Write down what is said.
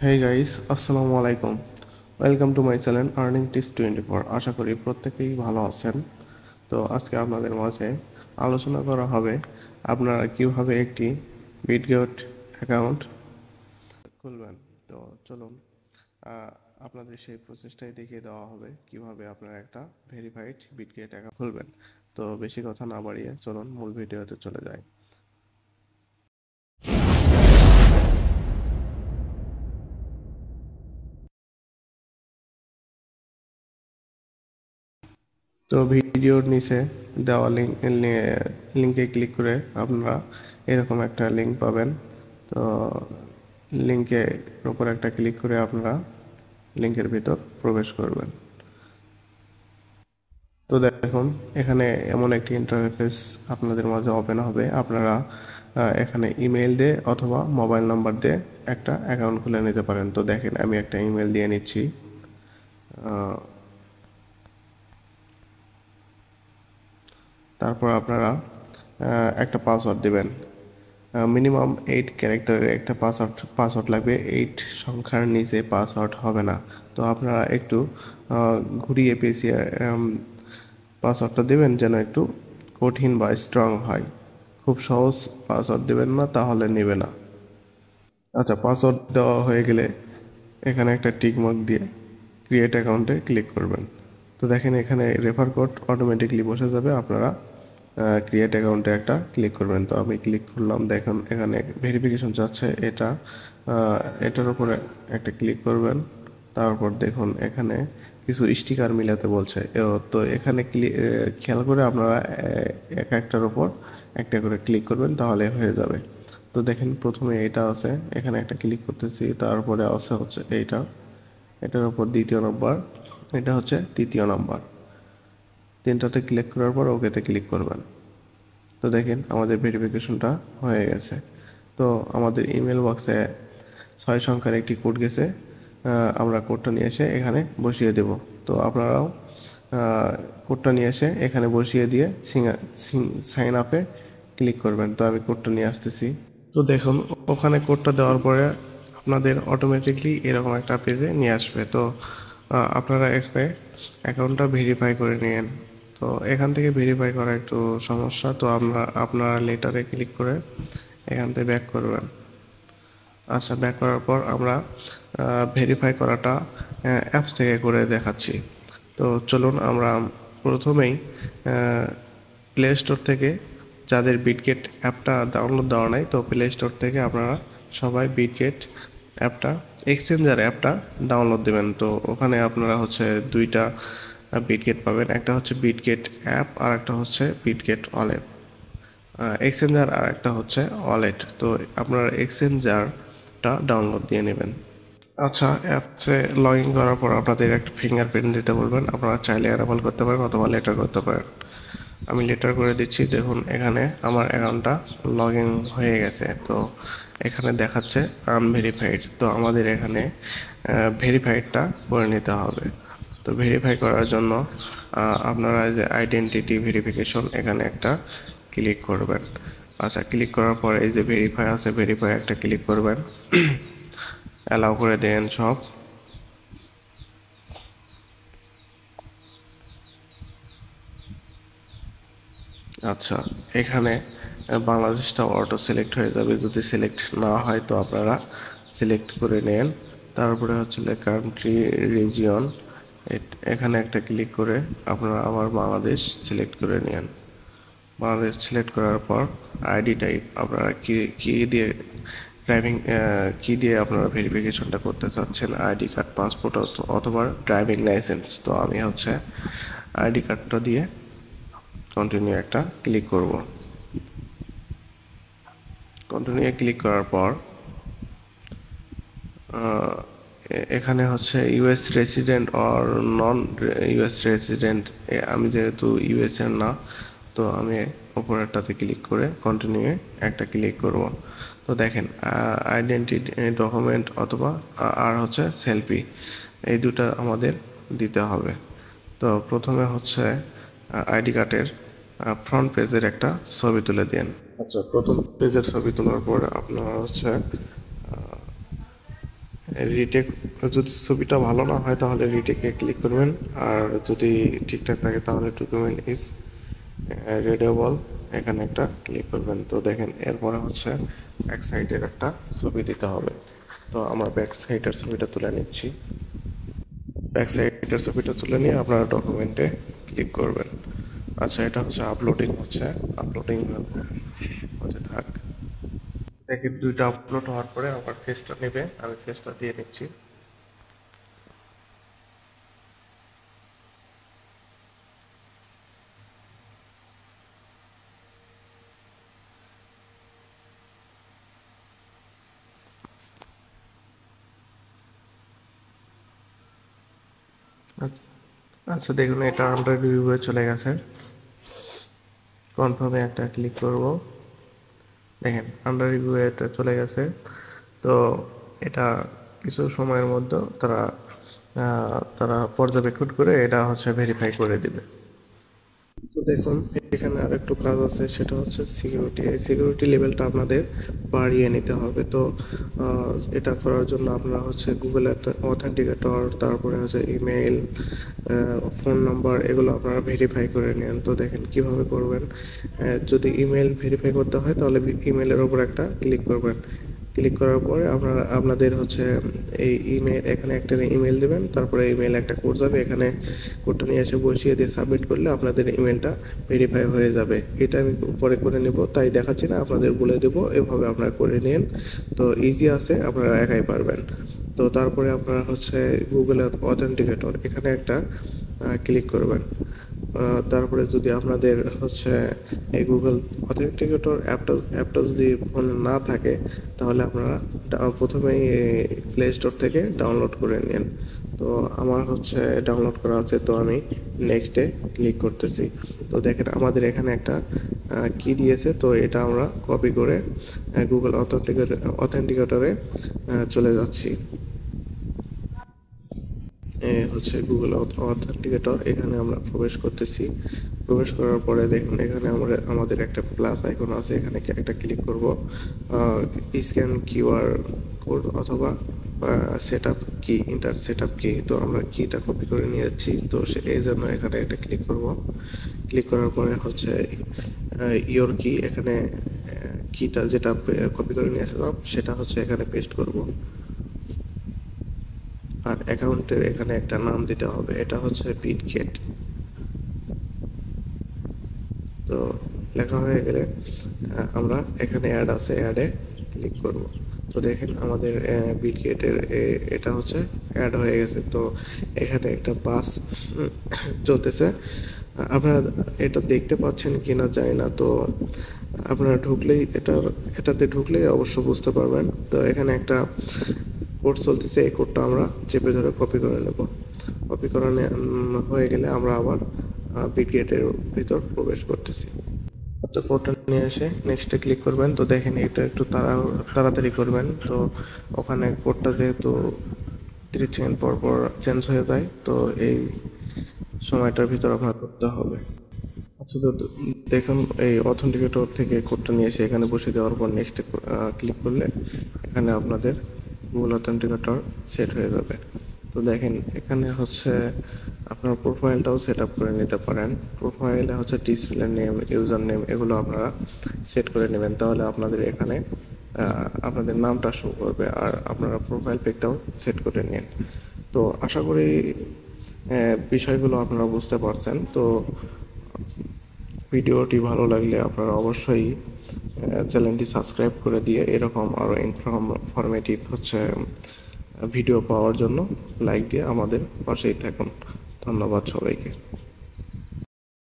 Hey guys, আসসালামু আলাইকুম। Welcome to my channel earning tips 24। আশা করি প্রত্যেকেই ভালো আছেন। তো আজকে আপনাদের মাঝে আলোচনা করা হবে আপনারা কিভাবে একটি বিটগেট অ্যাকাউন্ট খুলবেন। তো চলুন আহ, আপনাদের সেই প্রসেসটাই দেখিয়ে দেওয়া হবে কিভাবে আপনারা একটা ভেরিফাইড বিটগেট অ্যাকাউন্ট খুলবেন। তো বেশি কথা না বাড়িয়ে চলুন মূল ভিডিওতে চলে যাই। তো ভিডিওর নিচে দেওয়া লিঙ্কে ক্লিক করে আপনারা এরকম একটা লিঙ্ক পাবেন। তো লিঙ্কের উপর একটা ক্লিক করে আপনারা লিঙ্কের ভিতর প্রবেশ করবেন। তো দেখুন এখানে এমন একটি ইন্টারফেস আপনাদের মাঝে ওপেন হবে। আপনারা এখানে ইমেল দিয়ে অথবা মোবাইল নাম্বার দিয়ে একটা অ্যাকাউন্ট খুলে নিতে পারেন। তো দেখেন আমি একটা ইমেল দিয়ে নিচ্ছি। তারপর আপনারা একটা পাসওয়ার্ড দেবেন। মিনিমাম 8 ক্যারেক্টারের একটা পাসওয়ার্ড লাগবে। 8 সংখ্যার নিচে পাসওয়ার্ড হবে না। তো আপনারা একটু ঘুরিয়ে পেঁচিয়ে পাসওয়ার্ডটা দেবেন যেন একটু কঠিন বা স্ট্রং হয়। খুব সহজ পাসওয়ার্ড দেবেন না, তাহলে নেবে না। আচ্ছা, পাসওয়ার্ড দেওয়া হয়ে গেলে এখানে একটা টিক মার্ক দিয়ে ক্রিয়েট অ্যাকাউন্টে ক্লিক করবেন। তো দেখেন এখানে রেফার কোড অটোমেটিকলি বসে যাবে। আপনারা ক্রিয়েট অ্যাকাউন্টে একটা ক্লিক করবেন। তো আমি ক্লিক করলাম। দেখুন এখানে ভেরিফিকেশন চাচ্ছে। এটার উপরে একটা ক্লিক করবেন। তারপর দেখুন এখানে কিছু স্টিকার মিলাতে বলছে। তো এখানে খেয়াল করে আপনারা এক একটার উপর একটা করে ক্লিক করবেন, তাহলে হয়ে যাবে। তো দেখেন প্রথমে এটা আছে, এখানে একটা ক্লিক করতেছি। তারপরে হচ্ছে এইটা, এটার উপর দ্বিতীয় নম্বর, এটা হচ্ছে তৃতীয় নম্বর। তিনটাতে ক্লিক করার পর ওকেতে ক্লিক করবেন। তো দেখেন আমাদের ভেরিফিকেশনটা হয়ে গেছে। তো আমাদের ইমেল বক্সে 6 সংখ্যার একটি কোড গেছে। আমরা কোডটা নিয়ে এসে এখানে বসিয়ে দেব। তো আপনারাও কোডটা নিয়ে এসে এখানে বসিয়ে দিয়ে সাইন আপে ক্লিক করবেন। তো আমি কোডটা নিয়ে আসতেছি। তো দেখুন ওখানে কোডটা দেওয়ার পরে আপনাদের অটোমেটিকলি এরকম একটা পেজে নিয়ে আসবে। তো আপনারা এখানে অ্যাকাউন্টটা ভেরিফাই করে নিন। তো এখান থেকে ভেরিফাই করা একটু সমস্যা। তো আপনারা লেটারে ক্লিক করে এখান থেকে ব্যাক করবেন। আচ্ছা, ব্যাক করার পর আমরা ভেরিফাই করাটা অ্যাপস থেকে করে দেখাচ্ছি। তো চলুন আমরা প্রথমেই প্লে স্টোর থেকে, যাদের বিটগেট অ্যাপটা ডাউনলোড দেওয়া নাই, তো প্লে স্টোর থেকে আপনারা সবাই বিটগেট অ্যাপটা, এক্সচেঞ্জার অ্যাপটা ডাউনলোড দেবেন। তো ওখানে আপনারা হচ্ছে দুইটা বিটগেট পাবেন। একটা হচ্ছে বিটগেট অ্যাপ আর একটা হচ্ছে বিটগেট ওয়ালেট। এক্সচেঞ্জার আর একটা হচ্ছে ওয়ালেট। তো আপনারা এক্সচেঞ্জারটা ডাউনলোড দিয়ে নেবেন। আচ্ছা, অ্যাপসে লগ ইন করার পর আপনাদের একটা ফিঙ্গারপ্রিন্ট দিতে বলবেন। আপনারা চাইলে অ্যানাবল করতে পারেন অথবা লেটার করতে পারেন। আমি লেটার করে দিচ্ছি। দেখুন এখানে আমার অ্যাকাউন্টটা লগ ইন হয়ে গেছে। তো এখানে দেখাচ্ছে আনভেরিফাইড। তো আমাদের এখানে ভেরিফাইডটা করে নিতে হবে। তো ভেরিফাই করার জন্য আপনারা যে আইডেন্টিটি ভেরিফিকেশন, এখানে একটা ক্লিক করবেন। আচ্ছা, ক্লিক করার পরে এই যে ভেরিফাই আছে, ভেরিফাই একটা ক্লিক করবেন। অ্যালাউ করে দেন সব। আচ্ছা, এখানে বাংলাদেশটা অটো সিলেক্ট হয়ে যাবে। যদি সিলেক্ট না হয় তো আপনারা সিলেক্ট করে নেন। তারপরে হচ্ছে কান্ট্রি, রিজিয়ন, এখানে একটা ক্লিক করে আপনারা আবার বাংলাদেশ সিলেক্ট করে নেন। বাংলাদেশ সিলেক্ট করার পর আইডি টাইপ আপনারা কি দিয়ে কি দিয়ে আপনারা ভেরিফিকেশনটা করতে চাচ্ছেন, আইডি কার্ড, পাসপোর্ট অথবা ড্রাইভিং লাইসেন্স। তো আমি হচ্ছে আইডি কার্ডটা দিয়ে কন্টিনিউ একটা ক্লিক করব। কন্টিনিউ ক্লিক করার পর এখানে হচ্ছে US resident or non US resident. আমি যেহেতু ইউএস এর না, তো আমি ওপরেরটাতে ক্লিক করে কন্টিনিউ একটা ক্লিক করব। তো দেখেন আইডেন্টিটি ডকুমেন্ট অথবা আর হচ্ছে সেলফি, এই দুটা আমাদের দিতে হবে। তো প্রথমে হচ্ছে আইডি কার্ডের ফ্রন্ট পেজের একটা ছবি তুলে দেন। আচ্ছা, প্রথম পেজের ছবি তোলার পরে আপনারা হচ্ছে রিটেক, যদি ছবিটা ভালো না হয় তাহলে রিটেকে ক্লিক করবেন, আর যদি ঠিকঠাক থাকে তাহলে ডকুমেন্ট ইজ রিডেবল, এখানে একটা ক্লিক করবেন। তো দেখেন এরপরে হচ্ছে ব্যাক সাইডের একটা ছবি দিতে হবে। তো আমরা ব্যাক সাইডের ছবিটা তুলে নিচ্ছি। ব্যাক সাইডের ছবিটা তুলে নিয়ে আপনারা ডকুমেন্টে ক্লিক করবেন। আচ্ছা, এটা হচ্ছে আপলোডিং হচ্ছে, আপলোডিং হতে থাক। দেখেন দুইটা আপলোড হওয়ার পরে আমার ফেসটা নেবে, আমি ফেসটা দিয়ে নিচ্ছি। আচ্ছা, আচ্ছা দেখুন এটা আন্ডার রিভিউয়ে চলে গেছে। কনফার্মে একটা ক্লিক করব। দেখেন আন্ডার রিভিউয়ে এটা চলে গেছে। তো এটা কিছু সময়ের মধ্যে তারা পর্যবেক্ষণ করে এটা হচ্ছে ভেরিফাই করে দিবে। তো দেখুন এখানে আর একটু কাজ আছে, সেটা হচ্ছে সিকিউরিটি। এই সিকিউরিটি লেভেলটা আপনাদের বাড়িয়ে নিতে হবে। তো এটা করার জন্য আপনারা হচ্ছে গুগল অথেন্টিকেটর, তারপরে হচ্ছে ইমেইল, ফোন নাম্বার, এগুলো আপনারা ভেরিফাই করে নেন। তো দেখেন কিভাবে করবেন। যদি ইমেল ভেরিফাই করতে হয় তাহলে ইমেলের ওপর একটা ক্লিক করবেন। ক্লিক করার পরে আপনাদের হচ্ছে এই ইমেল, এখানে একটা ইমেল দেবেন, তারপরে ইমেল একটা কোড যাবে, এখানে কোডটা নিয়ে এসে বসিয়ে দিয়ে সাবমিট করলে আপনাদের ইমেলটা ভেরিফাই হয়ে যাবে। এটা আমি পরে করে নেব, তাই দেখাচ্ছি না, আপনাদের বলে দেবো, এভাবে আপনারা করে নিন। তো ইজি আছে, আপনারা একাই পারবেন। তো তারপরে আপনারা হচ্ছে গুগল অথেন্টিকেটর, এখানে একটা ক্লিক করবেন। তারপরে যদি আপনাদের হচ্ছে এই গুগল অথেন্টিকেটর অ্যাপটা যদি ফোনে না থাকে তাহলে আপনারা প্রথমেই প্লে স্টোর থেকে ডাউনলোড করে নিন। তো আমার হচ্ছে ডাউনলোড করা আছে, তো আমি নেক্সটে ক্লিক করতেছি। তো দেখেন আমাদের এখানে একটা কি দিয়েছে, তো এটা আমরা কপি করে গুগল অথেন্টিকেটরে চলে যাচ্ছি। হচ্ছে গুগল অথেন্টিকেটর, এখানে আমরা প্রবেশ করতেছি। প্রবেশ করার পরে দেখুন এখানে আমাদের একটা প্লাস আইকন আছে, এখানে একটা ক্লিক করব। স্ক্যান কিউআর কোড অথবা সেট আপ কি, ইন্টার সেট আপ কি, তো আমরা কিটা কপি করে নিয়ে যাচ্ছি, তো এই জন্য এখানে একটা ক্লিক করব। ক্লিক করার পরে হচ্ছে ইয়োর কি, এখানে কিটা যেটা কপি করে নিয়ে আসলাম সেটা হচ্ছে এখানে পেস্ট করব। আর অ্যাকাউন্টের এখানে একটা নাম দিতে হবে, এটা হচ্ছে বিটগেট। তো লেখা হয়ে গেলে আমরা এখানে অ্যাড আছে, অ্যাডে ক্লিক করব। তো দেখেন আমাদের বিটগেটের এটা হচ্ছে অ্যাড হয়ে গেছে। তো এখানে একটা বাস চলতেছে, আপনারা এটা দেখতে পাচ্ছেন কিনা জানি না। তো আপনারা ঢুকলেই এটাতে ঢুকলেই অবশ্য বুঝতে পারবেন। তো এখানে একটা কোড চলতেছে, এই কোডটা আমরা চেপে ধরে কপি করে নেব। কপি করানো হয়ে গেলে আমরা আবার বিটগেটের ভিতর প্রবেশ করতেছি। তো কোডটা নিয়ে এসে নেক্সটে ক্লিক করবেন। তো দেখেন এটা একটু তাড়াতাড়ি করবেন। তো ওখানে কোডটা যেহেতু 30 সেকেন্ড পর পর চেঞ্জ হয়ে যায়, তো এই সময়টার ভিতর আপনার করতে হবে। আচ্ছা, তো দেখুন এই অথেন্টিকেটর থেকে কোডটা নিয়ে এসে এখানে বসে দেওয়ার পর নেক্সটে ক্লিক করলে এখানে আপনাদের গুগল অথেন্টিকেটর সেট হয়ে যাবে। তো দেখেন এখানে হচ্ছে আপনার প্রোফাইলটাও সেট আপ করে নিতে পারেন। প্রোফাইলে হচ্ছে ডিসপ্লে নেম, ইউজার নেম, এগুলো আপনারা সেট করে নেবেন, তাহলে আপনাদের এখানে আপনাদের নামটা শো করবে। আর আপনারা প্রোফাইল পিকটাও সেট করে নিন। তো আশা করি বিষয়গুলো আপনারা বুঝতে পারছেন। তো ভিডিওটি ভালো লাগলে আপনারা অবশ্যই চ্যানেলটি সাবস্ক্রাইব করে দিয়ে এরকম আরও ইনফরমেটিভ হচ্ছে ভিডিও পাওয়ার জন্য লাইক দিয়ে আমাদের পাশেই থাকুন। ধন্যবাদ সবাইকে।